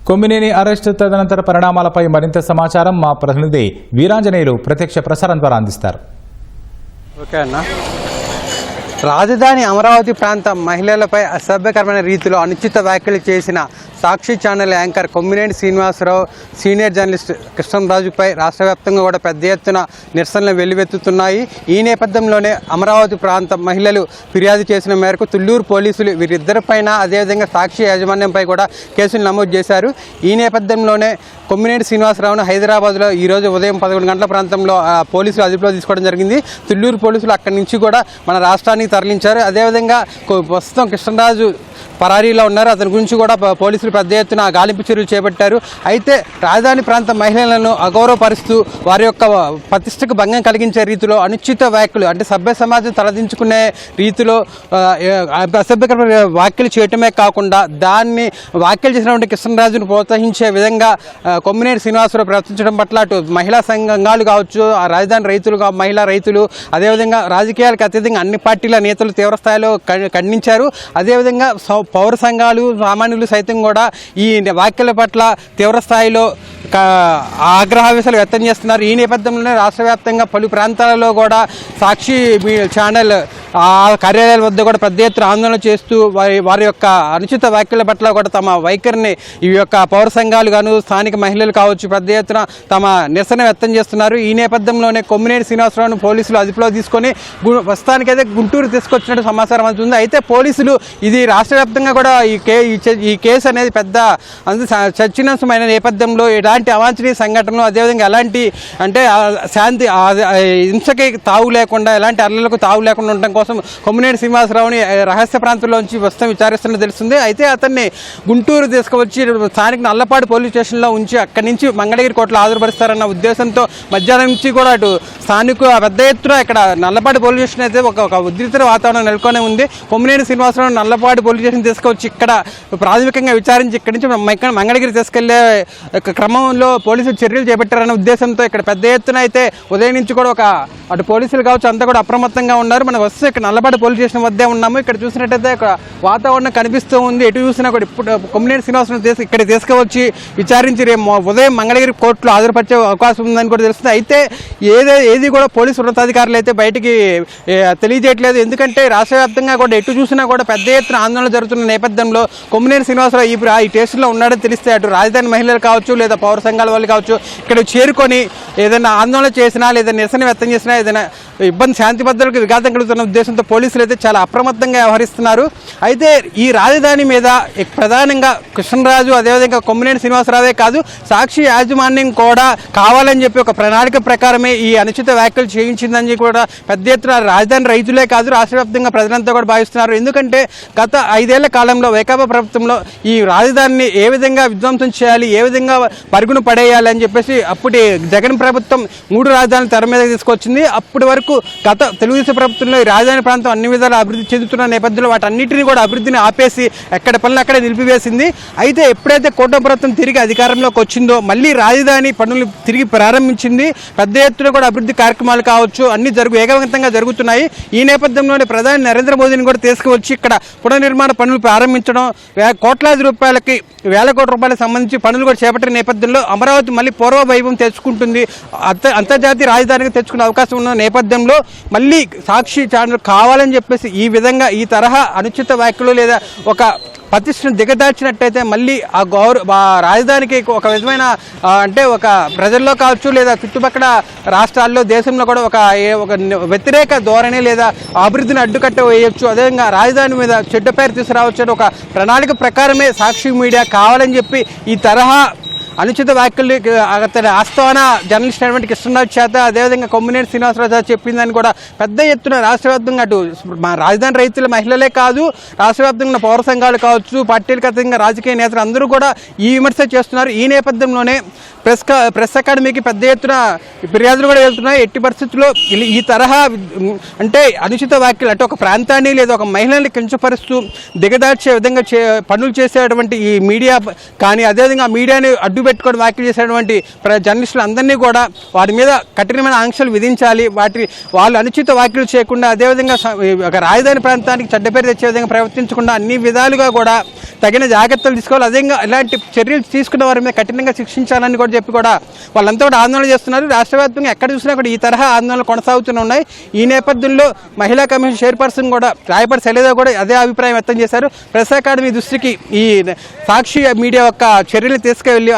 Kommineni arrest తదనంతర పరిణామాలపై మరింత సమాచారం మా ప్రతినిధి వీరాంజనేయులు ప్రత్యక్ష ప్రసారం ద్వారా అందిస్తారు. ఓకే అన్న, రాజధాని అమరావతి ప్రాంత మహిళలపై అసభ్యకరమైన రీతిలో అనుచిత వ్యాఖ్యలు చేసిన Sakshi channel anchor Kommineni Srinivasarao, senior journalist కృష్ణంరాజుపై రాష్ట్ర వ్యాప్తంగా కూడా పెద్ద ఎత్తున నిరసనలు వెల్లువెత్తుతున్నాయి. ఈ నేపథ్యంలోనే అమరావతి ప్రాంత మహిళలు ఫిర్యాదు చేసిన మేరకు తుళ్లూరు పోలీసులు వీరిద్దరిపైన అదేవిధంగా సాక్షి యాజమాన్యంపై కూడా కేసులు నమోదు చేశారు. ఈ నేపథ్యంలోనే కొమ్మినేని శ్రీనివాసరావును హైదరాబాద్లో ఈరోజు ఉదయం 11 గంటల ప్రాంతంలో పోలీసులు అదుపులో తీసుకోవడం జరిగింది. తుళ్లూరు పోలీసులు అక్కడి నుంచి కూడా మన రాష్ట్రానికి తరలించారు. అదేవిధంగా ప్రస్తుతం కృష్ణరాజు పరారీలో ఉన్నారు. అతని గురించి కూడా పోలీసులు పెద్ద ఎత్తున గాలింపు చర్యలు చేపట్టారు. అయితే రాజధాని ప్రాంత మహిళలను అగౌరవపరుస్తూ వారి యొక్క ప్రతిష్టకు భంగం కలిగించే రీతిలో అనుచిత వ్యాఖ్యలు, అంటే సభ్య సమాజం తలదించుకునే రీతిలో అసభ్యకరమైన వ్యాఖ్యలు చేయటమే కాకుండా దాన్ని వ్యాఖ్యలు చేసినటువంటి కృష్ణరాజును ప్రోత్సహించే విధంగా కొమ్మినేని శ్రీనివాసరావు ప్రవర్తించడం పట్ల అటు మహిళా సంఘాలు కావచ్చు, రాజధాని రైతులు, మహిళా రైతులు, అదేవిధంగా రాజకీయాలకు అత్యధికంగా అన్ని పార్టీల నేతలు తీవ్రస్థాయిలో ఖండించారు. అదేవిధంగా పౌర సంఘాలు, సామాన్యులు సైతం కూడా ఈ వ్యాఖ్యల పట్ల తీవ్రస్థాయిలో ఆగ్రహావేశాలు వ్యక్తం చేస్తున్నారు. ఈ నేపథ్యంలోనే రాష్ట్ర వ్యాప్తంగా పలు ప్రాంతాలలో కూడా సాక్షి ఛానల్ కార్యాలయాల వద్ద కూడా పెద్ద ఎత్తున ఆందోళన చేస్తూ వారి యొక్క అనుచిత వ్యాఖ్యల పట్ల కూడా తమ వైఖరిని ఈ యొక్క పౌర సంఘాలు గాను, స్థానిక మహిళలు కావచ్చు పెద్ద ఎత్తున తమ నిరసన వ్యక్తం చేస్తున్నారు. ఈ నేపథ్యంలోనే కొమ్మినేని శ్రీనివాసరావును పోలీసులు అదుపులో తీసుకొని ప్రస్తుతానికైతే గుంటూరు తీసుకొచ్చినట్టు సమాచారం అందుతుంది. అయితే పోలీసులు ఇది రాష్ట్ర వ్యాప్తంగా కూడా ఈ కేసు అనేది పెద్ద చర్చనీయాంశమైన నేపథ్యంలో ఎలాంటి అవాంఛనీయ సంఘటనలు, అదేవిధంగా ఎలాంటి అంటే శాంతి హింసకి తావు లేకుండా, ఎలాంటి అల్లలకు తావు లేకుండా ఉండటం కోసం కొమ్మినేని శ్రీనివాసరావుని రహస్య ప్రాంతంలోంచి ప్రస్తుతం విచారిస్తున్నట్టు తెలుస్తుంది. అయితే అతన్ని గుంటూరు తీసుకువచ్చి స్థానిక నల్లపాడు పోలీస్ స్టేషన్లో ఉంచి అక్కడి నుంచి మంగళగిరి కోర్టులో హాజరుపరుస్తారన్న ఉద్దేశంతో మధ్యాహ్నం నుంచి కూడా అటు స్థానిక పెద్ద ఎత్తున ఇక్కడ నల్లపాడు పోలీస్ స్టేషన్ అయితే ఒక ఉద్రిక్త వాతావరణం నెలకొనే ఉంది. కొమ్మినేని శ్రీనివాసరావు నల్లపాడు పోలీస్ స్టేషన్ తీసుకొచ్చి ఇక్కడ ప్రాథమికంగా విచారించి ఇక్కడి నుంచి మంగళగిరి తీసుకెళ్లే క్రమంలో పోలీసులు చర్యలు చేపట్టారన్న ఉద్దేశంతో ఇక్కడ పెద్ద ఎత్తున అయితే ఉదయం నుంచి కూడా అటు పోలీసులు కావచ్చు అంతా కూడా అప్రమత్తంగా ఉన్నారు. మనం వస్తే ఇక్కడ నల్లపాడు పోలీస్ స్టేషన్ వద్దే ఉన్నాము. ఇక్కడ చూసినట్టయితే వాతావరణం కనిపిస్తూ ఉంది. ఎటు చూసినా కూడా ఇప్పుడు కొమ్మినేని శ్రీనివాసరావు ఇక్కడ తీసుకువచ్చి విచారించి ఉదయం మంగళగిరి కోర్టులో హాజరుపరిచే అవకాశం ఉందని కూడా తెలుస్తుంది. అయితే ఏది కూడా పోలీసు ఉన్నతాధికారులు అయితే బయటికి తెలియజేయట్లేదు. ఎందుకంటే రాష్ట్ర వ్యాప్తంగా కూడా ఎటు చూసినా కూడా పెద్ద ఎత్తున ఆందోళన జరుగుతున్న నేపథ్యంలో కొమ్మినేని శ్రీనివాసరావు ఈ స్టేషన్లో ఉన్నాడని తెలిస్తే అటు రాజధాని మహిళలు కావచ్చు లేదా పౌర సంఘాల వాళ్ళు కావచ్చు ఇక్కడ చేరుకొని ఏదైనా ఆందోళన చేసినా లేదా నిరసన వ్యక్తం చేసినా ఏదైనా ఇబ్బంది, శాంతి భద్రతలకు విఘాతం కలుగుతున్న ఉద్దేశంతో పోలీసులు అయితే చాలా అప్రమత్తంగా వ్యవహరిస్తున్నారు. అయితే ఈ రాజధాని మీద ప్రధానంగా కృష్ణరాజు అదేవిధంగా కొమ్మినేని శ్రీనివాసరావే కాదు సాక్షి యాజమాన్యం కూడా కావాలని చెప్పి ఒక ప్రణాళిక ప్రకారమే ఈ అనుచిత వ్యాఖ్యలు చేయించిందని కూడా పెద్ద ఎత్తున రాజధాని రైతులే కాదు రాష్ట్ర వ్యాప్తంగా ప్రజలంతా కూడా భావిస్తున్నారు. ఎందుకంటే గత 5 ఏళ్ల కాలంలో వైకాపా ప్రభుత్వంలో ఈ రాజధానిని ఏ విధంగా విధ్వంసం చేయాలి, ఏ విధంగా పరుగును పడేయాలి అని చెప్పేసి అప్పటి జగన్ ప్రభుత్వం 3 రాజధానులు తెర మీద తీసుకొచ్చింది. అప్పటి వరకు గత తెలుగుదేశం ప్రభుత్వంలో ఈ రాజధాని ప్రాంతం అన్ని విధాలు అభివృద్ధి చెందుతున్న నేపథ్యంలో వాటన్నిటిని కూడా అభివృద్ధిని ఆపేసి ఎక్కడ పనులు అక్కడే నిలిపివేసింది. అయితే ఎప్పుడైతే కూటమి ప్రభుత్వం తిరిగి అధికారంలోకి వచ్చిందో మళ్ళీ రాజధాని పనులు తిరిగి ప్రారంభించింది. పెద్ద ఎత్తున కూడా అభివృద్ధి కార్యక్రమాలు కావచ్చు అన్ని వేగవంతంగా జరుగుతున్నాయి. ఈ నేపథ్యంలోనే ప్రధాని నరేంద్ర మోదీని కూడా తీసుకువచ్చి ఇక్కడ పునర్నిర్మాణ పనులు ప్రారంభించడం, కోట్లాది రూపాయలకి, వేల కోట్ల రూపాయలకు సంబంధించి పనులు కూడా చేపట్టిన నేపథ్యంలో అమరావతి మళ్ళీ పూర్వ వైభవం తెచ్చుకుంటుంది, అంతర్జాతీయ రాజధానికి తెచ్చుకునే అవకాశం ఉన్న నేపథ్యంలో మళ్ళీ సాక్షి ఛానల్ కావాలని చెప్పేసి ఈ విధంగా ఈ తరహా అనుచిత వ్యాఖ్యలు లేదా ఒక ప్రతిష్టను దిగదార్చినట్టయితే మళ్ళీ ఆ రాజధానికి ఒక విధమైన అంటే ఒక ప్రజల్లో కావచ్చు లేదా చుట్టుపక్కల రాష్ట్రాల్లో దేశంలో కూడా ఒక వ్యతిరేక ధోరణి లేదా అభివృద్ధిని అడ్డుకట్ట వేయొచ్చు. అదేవిధంగా రాజధాని మీద చెడ్డ పేరు తీసుకురావచ్చు ఒక ప్రణాళిక ప్రకారమే సాక్షి మీడియా కావాలని చెప్పి ఈ తరహా అనుచిత వ్యాఖ్యలు అతని ఆస్థాన జర్నలిస్ట్ అయినటువంటి కృష్ణరాజు చేత అదేవిధంగా కొమ్మినేని శ్రీనివాసరావు చేత చెప్పిందని కూడా పెద్ద ఎత్తున రాష్ట్ర వ్యాప్తంగా అటు రాజధాని రైతుల మహిళలే కాదు రాష్ట్ర వ్యాప్తంగా పౌర సంఘాలు కావచ్చు, పార్టీలకు అతీతంగా రాజకీయ నేతలు అందరూ కూడా ఈ విమర్శ చేస్తున్నారు. ఈ నేపథ్యంలోనే ప్రెస్ అకాడమీకి పెద్ద ఎత్తున ఫిర్యాదులు కూడా వెళ్తున్నాయి. ఎట్టి పరిస్థితుల్లో ఈ తరహా అంటే అనుచిత వ్యాఖ్యలు అంటే ఒక ప్రాంతాన్ని లేదా ఒక మహిళల్ని కించపరుస్తూ దిగదార్చే విధంగా పనులు చేసేటువంటి ఈ మీడియా కానీ అదేవిధంగా మీడియాని అడ్డు పెట్టుకొని వ్యాఖ్యలు చేసేటువంటి జర్నలిస్టులు అందరినీ కూడా వారి మీద కఠినమైన ఆంక్షలు విధించాలి. వాళ్ళు అనుచిత వ్యాఖ్యలు చేయకుండా అదేవిధంగా ఒక రాజధాని ప్రాంతానికి చెడ్డ పేరు తెచ్చే విధంగా ప్రవర్తించకుండా అన్ని విధాలుగా కూడా తగిన జాగ్రత్తలు తీసుకోవాలి. అదేవిధంగా ఇలాంటి చర్యలు తీసుకున్న వారి మీద కఠినంగా శిక్షించాలని కూడా చెప్పి కూడా వాళ్ళంతా కూడా ఆందోళన చేస్తున్నారు. రాష్ట్ర వ్యాప్తంగా ఎక్కడ చూసినా కూడా ఈ తరహా ఆందోళనలు కొనసాగుతూనే ఉన్నాయి. ఈ నేపథ్యంలో మహిళా కమిషన్ చైర్పర్సన్ కూడా రాయపడి శైలజ కూడా అదే అభిప్రాయం వ్యక్తం చేశారు. ప్రెస్ అకాడమీ దృష్టికి ఈ సాక్షి మీడియా యొక్క చర్యలు తీసుకువెళ్ళి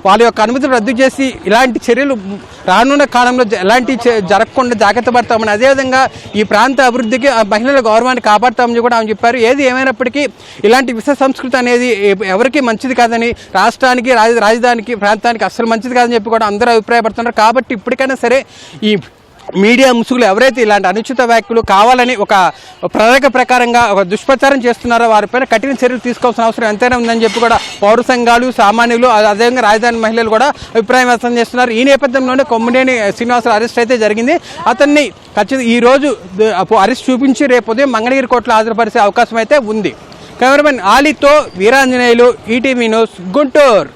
వాళ్ళ యొక్క అనుమతులు రద్దు చేసి ఇలాంటి చర్యలు రానున్న కాలంలో ఎలాంటి జరగకుండా జాగ్రత్త పడతామని అదేవిధంగా ఈ ప్రాంత అభివృద్ధికి మహిళల గౌరవాన్ని కాపాడతామని కూడా ఆమె చెప్పారు. ఏది ఏమైనప్పటికీ ఇలాంటి విష సంస్కృతి అనేది ఎవరికి మంచిది కాదని రాష్ట్రానికి రాజధానికి ప్రాంతానికి అస్సలు మంచిది కాదని చెప్పి కూడా అందరూ అభిప్రాయపడుతున్నారు. కాబట్టి ఇప్పటికైనా సరే ఈ మీడియా ముసుగులు ఎవరైతే ఇలాంటి అనుచిత వ్యాఖ్యలు కావాలని ఒక ప్రణాళిక ప్రకారంగా ఒక దుష్ప్రచారం చేస్తున్నారో వారిపైన కఠిన చర్యలు తీసుకోవాల్సిన అవసరం ఎంతైనా ఉందని చెప్పి కూడా పౌర సంఘాలు సామాన్యులు అదేవిధంగా రాజధాని మహిళలు కూడా అభిప్రాయం వ్యక్తం చేస్తున్నారు. ఈ నేపథ్యంలోనే కొమ్మినేని శ్రీనివాసరావు అరెస్ట్ అయితే జరిగింది. అతన్ని ఖచ్చితంగా ఈరోజు అరెస్ట్ చూపించి రేపు ఉదయం మంగళగిరి కోర్టులో హాజరుపరిచే అవకాశం అయితే ఉంది. కెమెరామెన్ ఆలీతో వీరాంజనేయులు, ఈటీవీ న్యూస్, గుంటూరు.